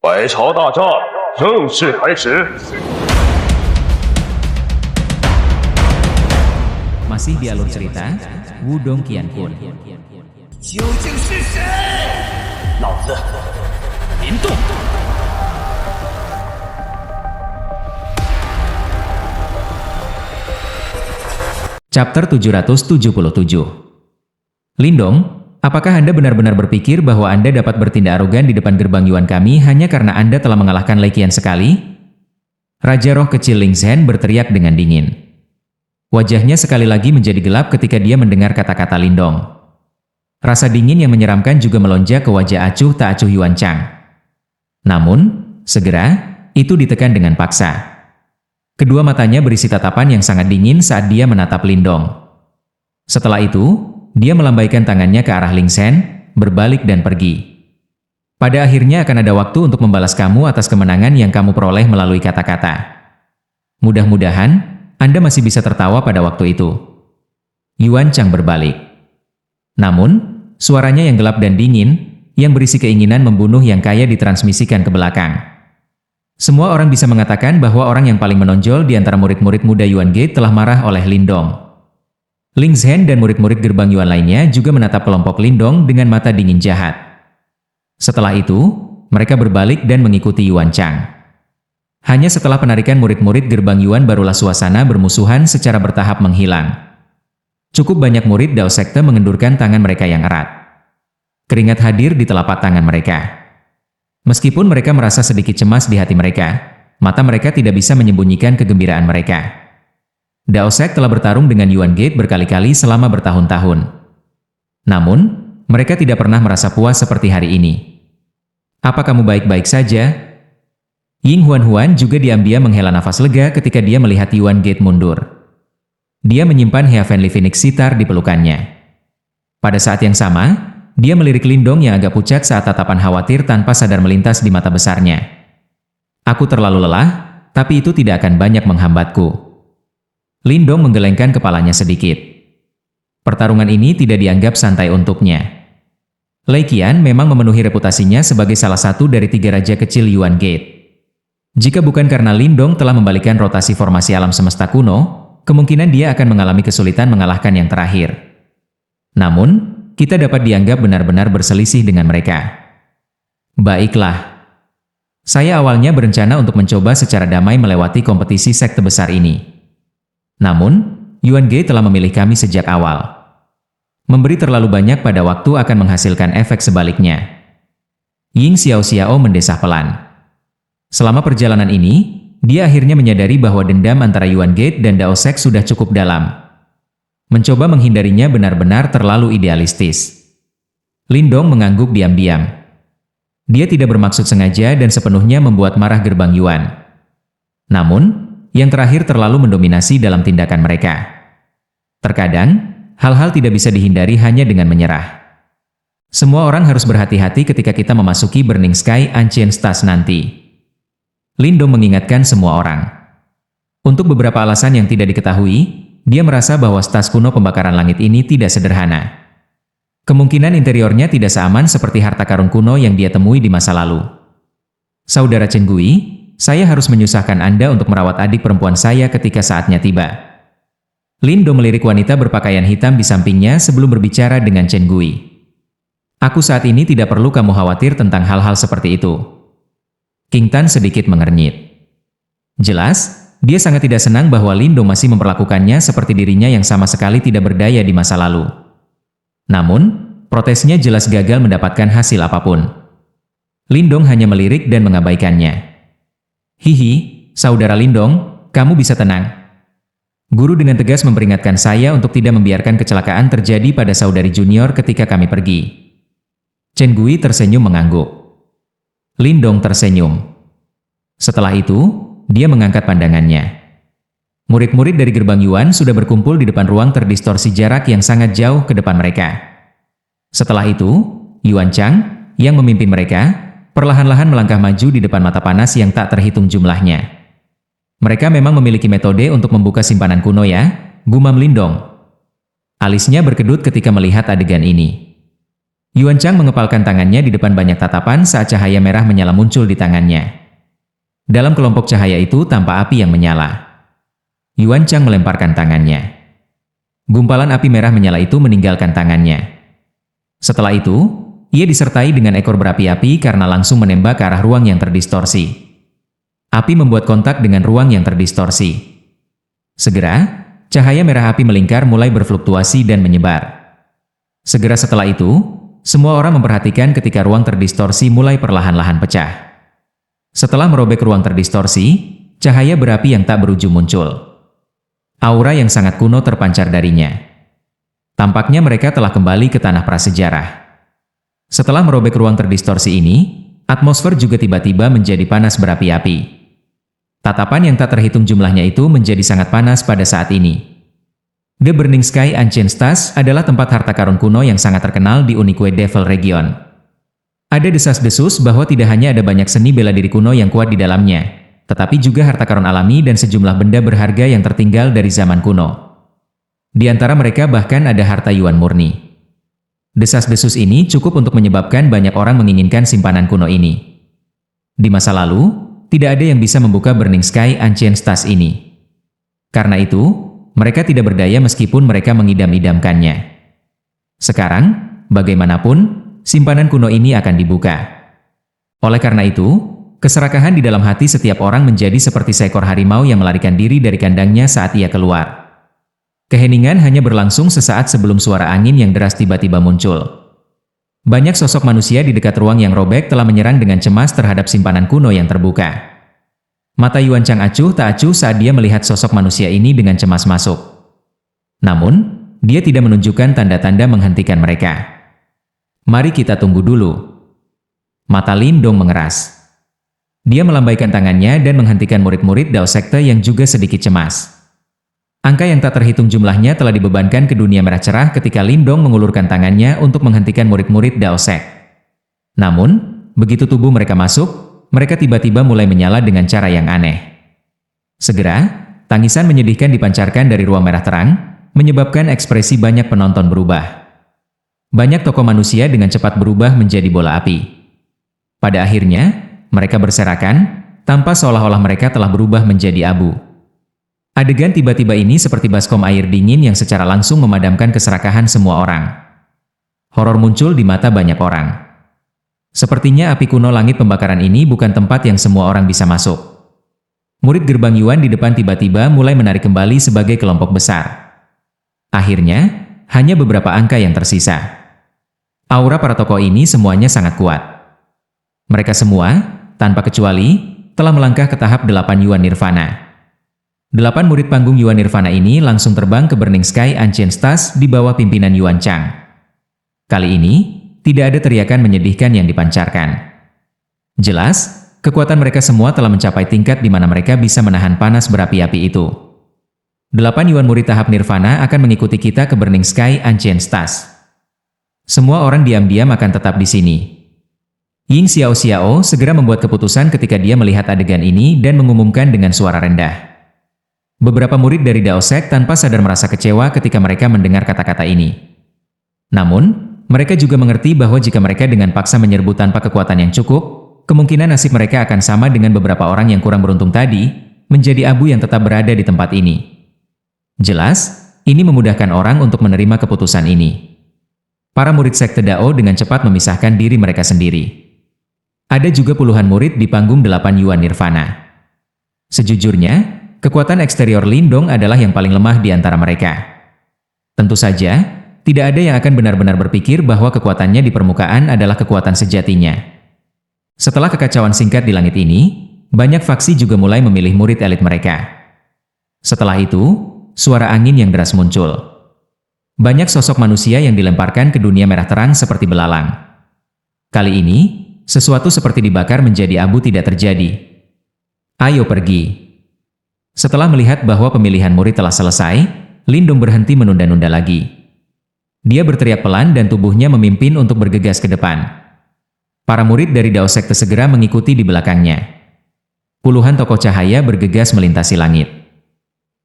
百朝大战正式开始。 Masih di alur cerita Wudong Qianpun. 究竟是谁？老子林动。 Chapter 777. Lindong, apakah Anda benar-benar berpikir bahwa Anda dapat bertindak arogan di depan gerbang Yuan kami hanya karena Anda telah mengalahkan Lei Qian sekali? Raja Roh Kecil Ling Zhen berteriak dengan dingin. Wajahnya sekali lagi menjadi gelap ketika dia mendengar kata-kata Lindong. Rasa dingin yang menyeramkan juga melonjak ke wajah acuh tak acuh Yuan Chang. Namun, segera, itu ditekan dengan paksa. Kedua matanya berisi tatapan yang sangat dingin saat dia menatap Lindong. Setelah itu, dia melambaikan tangannya ke arah Ling Zhen, berbalik dan pergi. Pada akhirnya akan ada waktu untuk membalas kamu atas kemenangan yang kamu peroleh melalui kata-kata. Mudah-mudahan, Anda masih bisa tertawa pada waktu itu. Yuan Chang berbalik. Namun, suaranya yang gelap dan dingin, yang berisi keinginan membunuh yang kaya ditransmisikan ke belakang. Semua orang bisa mengatakan bahwa orang yang paling menonjol di antara murid-murid muda Yuan Gate telah marah oleh Lindong. Ling Zhen dan murid-murid gerbang Yuan lainnya juga menatap kelompok Lindong dengan mata dingin jahat. Setelah itu, mereka berbalik dan mengikuti Yuan Chang. Hanya setelah penarikan murid-murid gerbang Yuan barulah suasana bermusuhan secara bertahap menghilang. Cukup banyak murid Dao Sekte mengendurkan tangan mereka yang erat. Keringat hadir di telapak tangan mereka. Meskipun mereka merasa sedikit cemas di hati mereka, mata mereka tidak bisa menyembunyikan kegembiraan mereka. Dao Sek telah bertarung dengan Yuan Gate berkali-kali selama bertahun-tahun. Namun, mereka tidak pernah merasa puas seperti hari ini. Apa kamu baik-baik saja? Ying Huan-Huan juga diam-diam menghela nafas lega ketika dia melihat Yuan Gate mundur. Dia menyimpan Heavenly Phoenix Sitar di pelukannya. Pada saat yang sama, dia melirik Lindong yang agak pucat saat tatapan khawatir tanpa sadar melintas di mata besarnya. Aku terlalu lelah, tapi itu tidak akan banyak menghambatku. Lindong menggelengkan kepalanya sedikit. Pertarungan ini tidak dianggap santai untuknya. Lei Qian memang memenuhi reputasinya sebagai salah satu dari 3 raja kecil Yuan Gate. Jika bukan karena Lindong telah membalikkan rotasi formasi alam semesta kuno, kemungkinan dia akan mengalami kesulitan mengalahkan yang terakhir. Namun, kita dapat dianggap benar-benar berselisih dengan mereka. Baiklah. Saya awalnya berencana untuk mencoba secara damai melewati kompetisi sekte besar ini. Namun, Yuan Gate telah memilih kami sejak awal. Memberi terlalu banyak pada waktu akan menghasilkan efek sebaliknya. Ying Xiao mendesah pelan. Selama perjalanan ini, dia akhirnya menyadari bahwa dendam antara Yuan Gate dan Dao Sek sudah cukup dalam. Mencoba menghindarinya benar-benar terlalu idealistis. Lindong mengangguk diam-diam. Dia tidak bermaksud sengaja dan sepenuhnya membuat marah gerbang Yuan. Namun, yang terakhir terlalu mendominasi dalam tindakan mereka. Terkadang, hal-hal tidak bisa dihindari hanya dengan menyerah. Semua orang harus berhati-hati ketika kita memasuki Burning Sky Ancient Stars nanti. Lindong mengingatkan semua orang. Untuk beberapa alasan yang tidak diketahui, dia merasa bahwa stas kuno pembakaran langit ini tidak sederhana. Kemungkinan interiornya tidak seaman seperti harta karun kuno yang dia temui di masa lalu. Saudara Chen Gui, saya harus menyusahkan Anda untuk merawat adik perempuan saya ketika saatnya tiba. Lindong melirik wanita berpakaian hitam di sampingnya sebelum berbicara dengan Chen Gui. Aku saat ini tidak perlu kamu khawatir tentang hal-hal seperti itu. King Tan sedikit mengernyit. Jelas, dia sangat tidak senang bahwa Lindong masih memperlakukannya seperti dirinya yang sama sekali tidak berdaya di masa lalu. Namun, protesnya jelas gagal mendapatkan hasil apapun. Lindong hanya melirik dan mengabaikannya. Hihi, saudara Lindong, kamu bisa tenang. Guru dengan tegas memperingatkan saya untuk tidak membiarkan kecelakaan terjadi pada saudari junior ketika kami pergi. Chen Gui tersenyum mengangguk. Lindong tersenyum. Setelah itu, dia mengangkat pandangannya. Murid-murid dari gerbang Yuan sudah berkumpul di depan ruang terdistorsi jarak yang sangat jauh ke depan mereka. Setelah itu, Yuan Chang, yang memimpin mereka, perlahan-lahan melangkah maju di depan mata panas yang tak terhitung jumlahnya. Mereka memang memiliki metode untuk membuka simpanan kuno ya, gumam Lindong. Alisnya berkedut ketika melihat adegan ini. Yuan Chang mengepalkan tangannya di depan banyak tatapan saat cahaya merah menyala muncul di tangannya. Dalam kelompok cahaya itu tampak api yang menyala. Yuan Chang melemparkan tangannya. Gumpalan api merah menyala itu meninggalkan tangannya. Setelah itu, ia disertai dengan ekor berapi-api karena langsung menembak ke arah ruang yang terdistorsi. Api membuat kontak dengan ruang yang terdistorsi. Segera, cahaya merah api melingkar mulai berfluktuasi dan menyebar. Segera setelah itu, semua orang memperhatikan ketika ruang terdistorsi mulai perlahan-lahan pecah. Setelah merobek ruang terdistorsi, cahaya berapi yang tak berujung muncul. Aura yang sangat kuno terpancar darinya. Tampaknya mereka telah kembali ke tanah prasejarah. Setelah merobek ruang terdistorsi ini, atmosfer juga tiba-tiba menjadi panas berapi-api. Tatapan yang tak terhitung jumlahnya itu menjadi sangat panas pada saat ini. The Burning Sky Ancient Stars adalah tempat harta karun kuno yang sangat terkenal di Unique Devil Region. Ada desas-desus bahwa tidak hanya ada banyak seni bela diri kuno yang kuat di dalamnya, tetapi juga harta karun alami dan sejumlah benda berharga yang tertinggal dari zaman kuno. Di antara mereka bahkan ada harta Yuan murni. Desas-desus ini cukup untuk menyebabkan banyak orang menginginkan simpanan kuno ini. Di masa lalu, tidak ada yang bisa membuka Burning Sky Ancient Stars ini. Karena itu, mereka tidak berdaya meskipun mereka mengidam-idamkannya. Sekarang, bagaimanapun, simpanan kuno ini akan dibuka. Oleh karena itu, keserakahan di dalam hati setiap orang menjadi seperti seekor harimau yang melarikan diri dari kandangnya saat ia keluar. Keheningan hanya berlangsung sesaat sebelum suara angin yang deras tiba-tiba muncul. Banyak sosok manusia di dekat ruang yang robek telah menyerang dengan cemas terhadap simpanan kuno yang terbuka. Mata Yuan Chang acuh tak acuh saat dia melihat sosok manusia ini dengan cemas masuk. Namun, dia tidak menunjukkan tanda-tanda menghentikan mereka. Mari kita tunggu dulu. Mata Lin Dong mengeras. Dia melambaikan tangannya dan menghentikan murid-murid Dao Sekte yang juga sedikit cemas. Angka yang tak terhitung jumlahnya telah dibebankan ke dunia merah cerah ketika Lin Dong mengulurkan tangannya untuk menghentikan murid-murid Dao Sek. Namun, begitu tubuh mereka masuk, mereka tiba-tiba mulai menyala dengan cara yang aneh. Segera, tangisan menyedihkan dipancarkan dari ruang merah terang, menyebabkan ekspresi banyak penonton berubah. Banyak tokoh manusia dengan cepat berubah menjadi bola api. Pada akhirnya, mereka berserakan, tanpa seolah-olah mereka telah berubah menjadi abu. Adegan tiba-tiba ini seperti baskom air dingin yang secara langsung memadamkan keserakahan semua orang. Horor muncul di mata banyak orang. Sepertinya api kuno langit pembakaran ini bukan tempat yang semua orang bisa masuk. Murid gerbang Yuan di depan tiba-tiba mulai menarik kembali sebagai kelompok besar. Akhirnya, hanya beberapa angka yang tersisa. Aura para tokoh ini semuanya sangat kuat. Mereka semua, tanpa kecuali, telah melangkah ke tahap 8 Yuan Nirvana. 8 murid panggung Yuan Nirvana ini langsung terbang ke Burning Sky Ancient Stars di bawah pimpinan Yuan Chang. Kali ini, tidak ada teriakan menyedihkan yang dipancarkan. Jelas, kekuatan mereka semua telah mencapai tingkat di mana mereka bisa menahan panas berapi-api itu. 8 Yuan murid tahap Nirvana akan mengikuti kita ke Burning Sky Ancient Stars. Semua orang diam-diam akan tetap di sini. Ying Xiao segera membuat keputusan ketika dia melihat adegan ini dan mengumumkan dengan suara rendah. Beberapa murid dari Dao Sek tanpa sadar merasa kecewa ketika mereka mendengar kata-kata ini. Namun, mereka juga mengerti bahwa jika mereka dengan paksa menyerbu tanpa kekuatan yang cukup, kemungkinan nasib mereka akan sama dengan beberapa orang yang kurang beruntung tadi, menjadi abu yang tetap berada di tempat ini. Jelas, ini memudahkan orang untuk menerima keputusan ini. Para murid Sekte Dao dengan cepat memisahkan diri mereka sendiri. Ada juga puluhan murid di panggung 8 Yuan Nirvana. Sejujurnya, kekuatan eksterior Lin Dong adalah yang paling lemah di antara mereka. Tentu saja, tidak ada yang akan benar-benar berpikir bahwa kekuatannya di permukaan adalah kekuatan sejatinya. Setelah kekacauan singkat di langit ini, banyak faksi juga mulai memilih murid elit mereka. Setelah itu, suara angin yang deras muncul. Banyak sosok manusia yang dilemparkan ke dunia merah terang seperti belalang. Kali ini, sesuatu seperti dibakar menjadi abu tidak terjadi. Ayo pergi. Setelah melihat bahwa pemilihan murid telah selesai, Lin Dong berhenti menunda-nunda lagi. Dia berteriak pelan dan tubuhnya memimpin untuk bergegas ke depan. Para murid dari Dao Sekte segera mengikuti di belakangnya. Puluhan tokoh cahaya bergegas melintasi langit.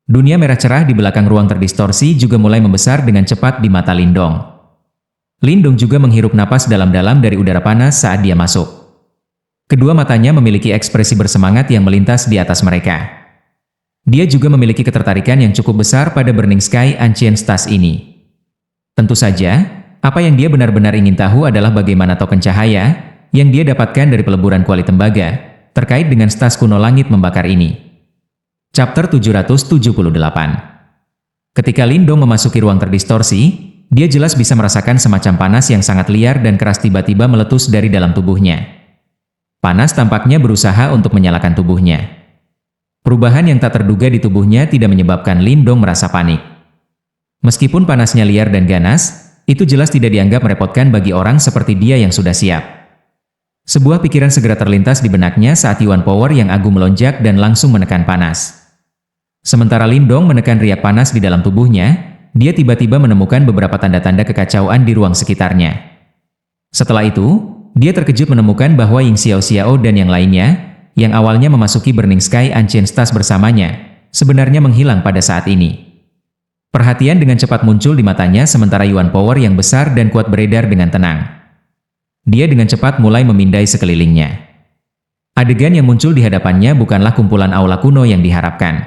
Dunia merah cerah di belakang ruang terdistorsi juga mulai membesar dengan cepat di mata Lin Dong. Lindong juga menghirup napas dalam-dalam dari udara panas saat dia masuk. Kedua matanya memiliki ekspresi bersemangat yang melintas di atas mereka. Dia juga memiliki ketertarikan yang cukup besar pada Burning Sky Ancient Stars ini. Tentu saja, apa yang dia benar-benar ingin tahu adalah bagaimana token cahaya yang dia dapatkan dari peleburan kuali tembaga terkait dengan stas kuno langit membakar ini. Chapter 778. Ketika Lindong memasuki ruang terdistorsi, dia jelas bisa merasakan semacam panas yang sangat liar dan keras tiba-tiba meletus dari dalam tubuhnya. Panas tampaknya berusaha untuk menyalakan tubuhnya. Perubahan yang tak terduga di tubuhnya tidak menyebabkan Lindong merasa panik. Meskipun panasnya liar dan ganas, itu jelas tidak dianggap merepotkan bagi orang seperti dia yang sudah siap. Sebuah pikiran segera terlintas di benaknya saat Yuan Power yang agung melonjak dan langsung menekan panas. Sementara Lindong menekan riak panas di dalam tubuhnya, dia tiba-tiba menemukan beberapa tanda-tanda kekacauan di ruang sekitarnya. Setelah itu, dia terkejut menemukan bahwa Ying Xiao dan yang lainnya, yang awalnya memasuki Burning Sky Ancient Stars bersamanya, sebenarnya menghilang pada saat ini. Perhatian dengan cepat muncul di matanya sementara Yuan Power yang besar dan kuat beredar dengan tenang. Dia dengan cepat mulai memindai sekelilingnya. Adegan yang muncul di hadapannya bukanlah kumpulan aula kuno yang diharapkan.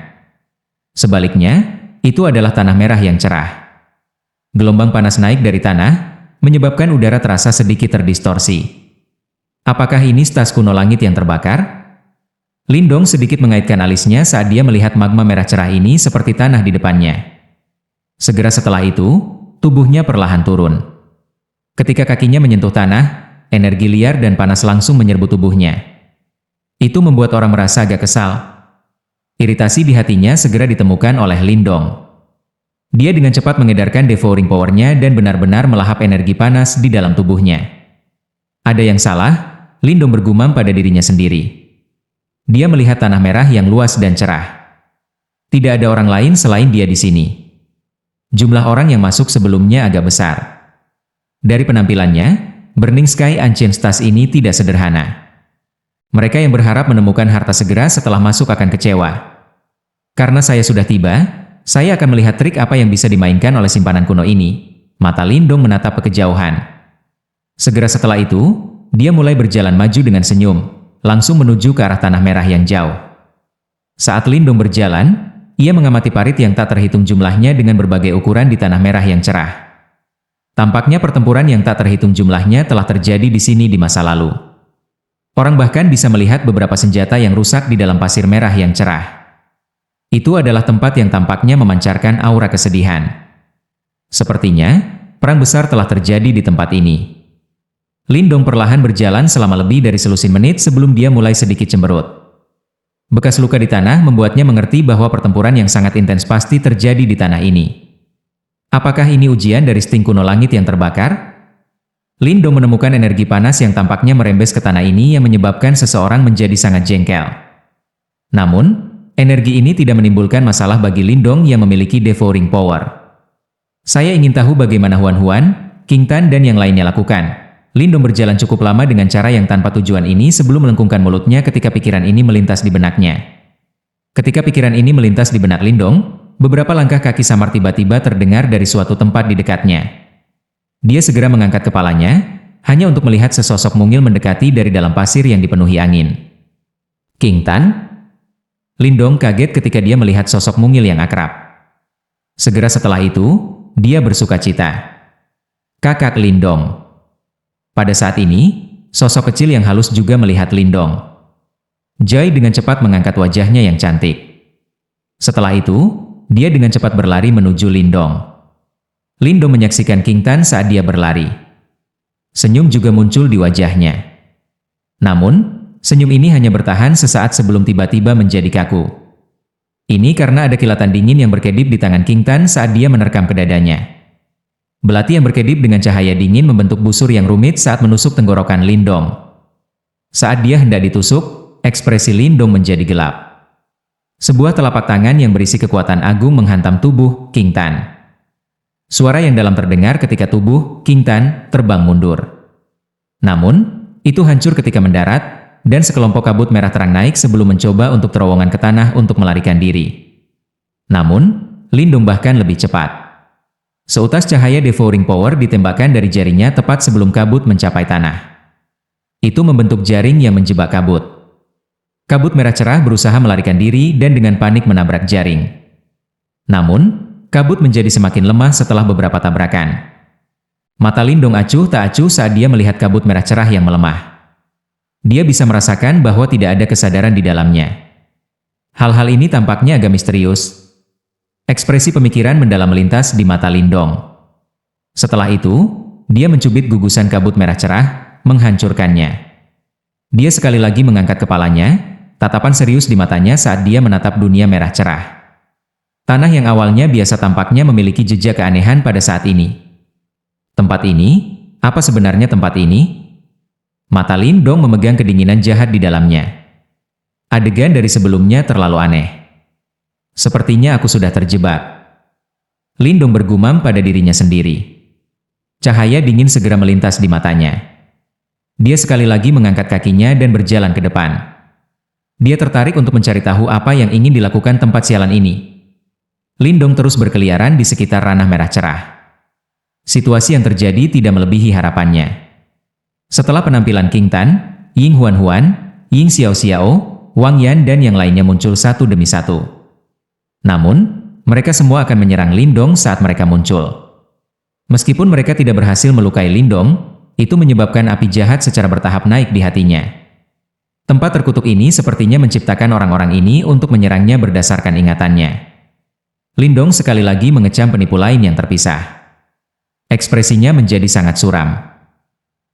Sebaliknya, itu adalah tanah merah yang cerah. Gelombang panas naik dari tanah, menyebabkan udara terasa sedikit terdistorsi. Apakah ini stas kuno langit yang terbakar? Lindong sedikit mengaitkan alisnya saat dia melihat magma merah cerah ini seperti tanah di depannya. Segera setelah itu, tubuhnya perlahan turun. Ketika kakinya menyentuh tanah, energi liar dan panas langsung menyerbu tubuhnya. Itu membuat orang merasa agak kesal. Iritasi di hatinya segera ditemukan oleh Lindong. Dia dengan cepat mengedarkan devouring power-nya dan benar-benar melahap energi panas di dalam tubuhnya. Ada yang salah, Lindong bergumam pada dirinya sendiri. Dia melihat tanah merah yang luas dan cerah. Tidak ada orang lain selain dia di sini. Jumlah orang yang masuk sebelumnya agak besar. Dari penampilannya, Burning Sky Ancient Stars ini tidak sederhana. Mereka yang berharap menemukan harta segera setelah masuk akan kecewa. Karena saya sudah tiba, saya akan melihat trik apa yang bisa dimainkan oleh simpanan kuno ini. Mata Lindong menatap ke kejauhan. Segera setelah itu, dia mulai berjalan maju dengan senyum, langsung menuju ke arah tanah merah yang jauh. Saat Lindong berjalan, ia mengamati parit yang tak terhitung jumlahnya dengan berbagai ukuran di tanah merah yang cerah. Tampaknya pertempuran yang tak terhitung jumlahnya telah terjadi di sini di masa lalu. Orang bahkan bisa melihat beberapa senjata yang rusak di dalam pasir merah yang cerah. Itu adalah tempat yang tampaknya memancarkan aura kesedihan. Sepertinya, perang besar telah terjadi di tempat ini. Lindong perlahan berjalan selama lebih dari selusin menit sebelum dia mulai sedikit cemberut. Bekas luka di tanah membuatnya mengerti bahwa pertempuran yang sangat intens pasti terjadi di tanah ini. Apakah ini ujian dari sting kuno langit yang terbakar? Lindong menemukan energi panas yang tampaknya merembes ke tanah ini yang menyebabkan seseorang menjadi sangat jengkel. Namun, energi ini tidak menimbulkan masalah bagi Lindong yang memiliki devouring power. Saya ingin tahu bagaimana Huan, King Tan dan yang lainnya lakukan. Lindong berjalan cukup lama dengan cara yang tanpa tujuan ini sebelum melengkungkan mulutnya ketika pikiran ini melintas di benaknya. Ketika pikiran ini melintas di benak Lindong, beberapa langkah kaki samar tiba-tiba terdengar dari suatu tempat di dekatnya. Dia segera mengangkat kepalanya, hanya untuk melihat sesosok mungil mendekati dari dalam pasir yang dipenuhi angin. King Tan? Lindong kaget ketika dia melihat sosok mungil yang akrab. Segera setelah itu, dia bersukacita. Kakak Lindong. Pada saat ini, sosok kecil yang halus juga melihat Lindong. Joy dengan cepat mengangkat wajahnya yang cantik. Setelah itu, dia dengan cepat berlari menuju Lindong. Lindong menyaksikan King Tan saat dia berlari. Senyum juga muncul di wajahnya. Namun, senyum ini hanya bertahan sesaat sebelum tiba-tiba menjadi kaku. Ini karena ada kilatan dingin yang berkedip di tangan King Tan saat dia menerkam ke dadanya. Belati yang berkedip dengan cahaya dingin membentuk busur yang rumit saat menusuk tenggorokan Lindong. Saat dia hendak ditusuk, ekspresi Lindong menjadi gelap. Sebuah telapak tangan yang berisi kekuatan agung menghantam tubuh King Tan. Suara yang dalam terdengar ketika tubuh King Tan terbang mundur. Namun, itu hancur ketika mendarat, dan sekelompok kabut merah terang naik sebelum mencoba untuk terowongan ke tanah untuk melarikan diri. Namun, Lindong bahkan lebih cepat. Seutas cahaya devouring power ditembakkan dari jarinya tepat sebelum kabut mencapai tanah. Itu membentuk jaring yang menjebak kabut. Kabut merah cerah berusaha melarikan diri dan dengan panik menabrak jaring. Namun, kabut menjadi semakin lemah setelah beberapa tabrakan. Mata Lindong acuh tak acuh saat dia melihat kabut merah cerah yang melemah. Dia bisa merasakan bahwa tidak ada kesadaran di dalamnya. Hal-hal ini tampaknya agak misterius. Ekspresi pemikiran mendalam melintas di mata Lindong. Setelah itu, dia mencubit gugusan kabut merah cerah, menghancurkannya. Dia sekali lagi mengangkat kepalanya, tatapan serius di matanya saat dia menatap dunia merah cerah. Tanah yang awalnya biasa tampaknya memiliki jejak keanehan pada saat ini. Tempat ini? Apa sebenarnya tempat ini? Mata Lindong memegang kedinginan jahat di dalamnya. Adegan dari sebelumnya terlalu aneh. Sepertinya aku sudah terjebak. Lindong bergumam pada dirinya sendiri. Cahaya dingin segera melintas di matanya. Dia sekali lagi mengangkat kakinya dan berjalan ke depan. Dia tertarik untuk mencari tahu apa yang ingin dilakukan tempat sialan ini. Lindong terus berkeliaran di sekitar ranah merah cerah. Situasi yang terjadi tidak melebihi harapannya. Setelah penampilan King Tan, Ying Huan-Huan, Ying Xiao-Xiao, Wang Yan dan yang lainnya muncul satu demi satu. Namun, mereka semua akan menyerang Lindong saat mereka muncul. Meskipun mereka tidak berhasil melukai Lindong, itu menyebabkan api jahat secara bertahap naik di hatinya. Tempat terkutuk ini sepertinya menciptakan orang-orang ini untuk menyerangnya berdasarkan ingatannya. Lindong sekali lagi mengecam penipu lain yang terpisah. Ekspresinya menjadi sangat suram.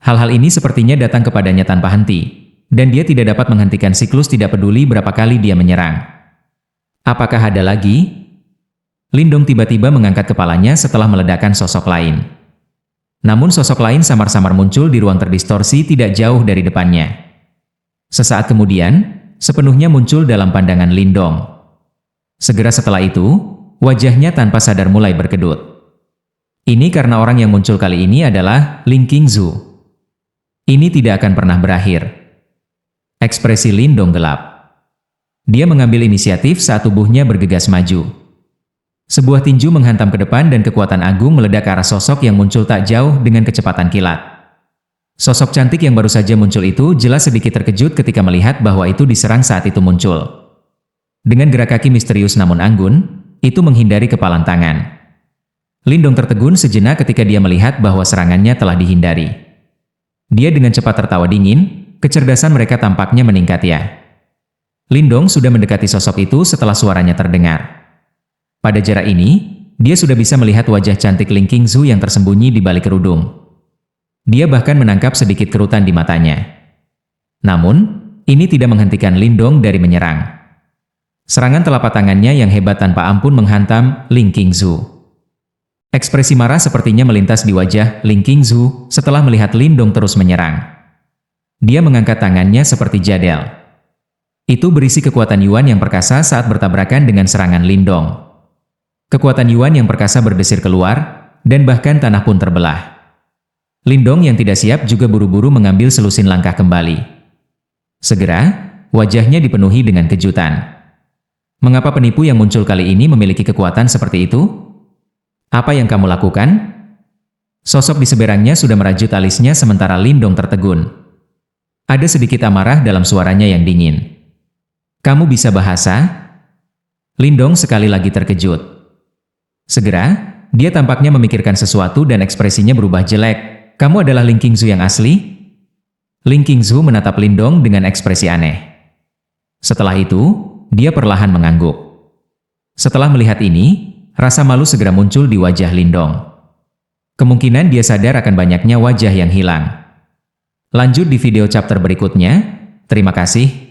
Hal-hal ini sepertinya datang kepadanya tanpa henti, dan dia tidak dapat menghentikan siklus tidak peduli berapa kali dia menyerang. Apakah ada lagi? Lindong tiba-tiba mengangkat kepalanya setelah meledakkan sosok lain. Namun sosok lain samar-samar muncul di ruang terdistorsi tidak jauh dari depannya. Sesaat kemudian, sepenuhnya muncul dalam pandangan Lindong. Segera setelah itu, wajahnya tanpa sadar mulai berkedut. Ini karena orang yang muncul kali ini adalah Ling Qingzu. Ini tidak akan pernah berakhir. Ekspresi Lindong gelap. Dia mengambil inisiatif saat tubuhnya bergegas maju. Sebuah tinju menghantam ke depan dan kekuatan agung meledak ke arah sosok yang muncul tak jauh dengan kecepatan kilat. Sosok cantik yang baru saja muncul itu jelas sedikit terkejut ketika melihat bahwa itu diserang saat itu muncul. Dengan gerak kaki misterius namun anggun, itu menghindari kepalan tangan. Lindong tertegun sejenak ketika dia melihat bahwa serangannya telah dihindari. Dia dengan cepat tertawa dingin, kecerdasan mereka tampaknya meningkat ya. Lindong sudah mendekati sosok itu setelah suaranya terdengar. Pada jarak ini, dia sudah bisa melihat wajah cantik Ling Qingzu yang tersembunyi di balik kerudung. Dia bahkan menangkap sedikit kerutan di matanya. Namun, ini tidak menghentikan Lindong dari menyerang. Serangan telapak tangannya yang hebat tanpa ampun menghantam Ling Qingzu. Ekspresi marah sepertinya melintas di wajah Ling Qingzu setelah melihat Lindong terus menyerang. Dia mengangkat tangannya seperti jadel. Itu berisi kekuatan Yuan yang perkasa saat bertabrakan dengan serangan Lindong. Kekuatan Yuan yang perkasa berdesir keluar, dan bahkan tanah pun terbelah. Lindong yang tidak siap juga buru-buru mengambil selusin langkah kembali. Segera, wajahnya dipenuhi dengan kejutan. Mengapa penipu yang muncul kali ini memiliki kekuatan seperti itu? Apa yang kamu lakukan? Sosok di seberangnya sudah merajut alisnya sementara Lindong tertegun. Ada sedikit amarah dalam suaranya yang dingin. Kamu bisa bahasa? Lindong sekali lagi terkejut. Segera, dia tampaknya memikirkan sesuatu dan ekspresinya berubah jelek. Kamu adalah Ling Qingzu yang asli? Ling Qingzu menatap Lindong dengan ekspresi aneh. Setelah itu, dia perlahan mengangguk. Setelah melihat ini, rasa malu segera muncul di wajah Lindong. Kemungkinan dia sadar akan banyaknya wajah yang hilang. Lanjut di video chapter berikutnya. Terima kasih.